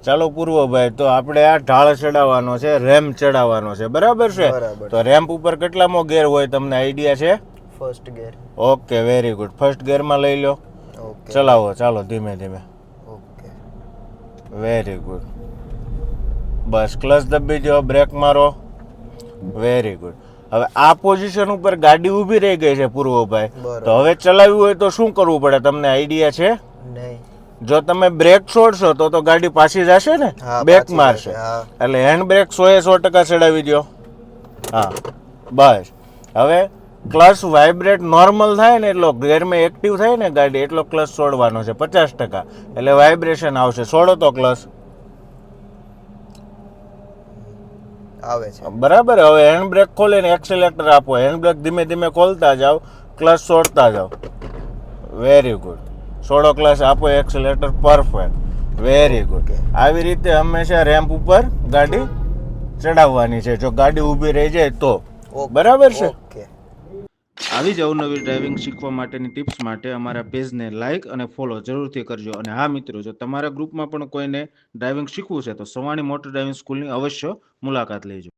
ચાલો પૂર્વભાઈ, તો આપણે આ ઢાળ ચડાવવાનો છે, રેમ્પ ચડાવવાનો છે, બરાબર છે? બરાબર. તો રેમ્પ ઉપર કેટલામો ગેર હોય તમને આઈડિયા છે? First gear. Okay, very good. First ગેરમાં લઈ લો. ઓકે. ચલાવો, ચાલો ધીમે ધીમે. ઓકે. Very good. બસ ક્લચ દબી દો, બ્રેક મારો. Very good. હવે આ પોઝિશન ઉપર ગાડી ઊભી રહી ગઈ છે પૂર્વભાઈ. બરાબર. તો હવે ચલાવવી હોય તો શું કરવું પડે, તમને આઈડિયા છે? નહીં. જો તમે બ્રેક છોડશો તો ગાડી પાછી જશે ને, હા, બેક પાછી મારશે. જશે, હા. એટલે હેન્ડ બ્રેક 100% ચડાવી દો. હા, બસ. હવે ક્લચ વાઇબ્રેટ નોર્મલ થાય ને એટલો ગેરમાં એક્ટિવ થાય ને ગાડી એટલો ક્લચ છોડવાનો છે 50%. એટલે વાઇબ્રેશન આવશે. છોડો તો ક્લચ. આવે છે. બરાબર. હવે હેન્ડ બ્રેક ખોલીને એક્સિલેટર આપો. હેન્ડ બ્રેક ધીમે ધીમે ખોલતા જાઓ, ક્લચ છોડતા જાઓ. Very good. છોડો ક્લચ, આપો એક્સિલેટર. પરફેક્ટ. Very good. આવી રીતે હંમેશા રેમ્પ ઉપર ગાડી ચડાવવાની છે, જો ગાડી ઊભી રહી જાય તો. બરાબર છે? ઓકે. આવી જ અવનવી ડ્રાઇવિંગ શીખવા માટેની ટિપ્સ માટે અમારા પેજને લાઇક અને ફોલો જરૂરથી કરજો. અને હા મિત્રો, જો તમારા ગ્રુપમાં પણ કોઈને ડ્રાઇવિંગ શીખવું છે તો સવાણી મોટર ડ્રાઇવિંગ સ્કૂલની અવશ્ય મુલાકાત લેજો.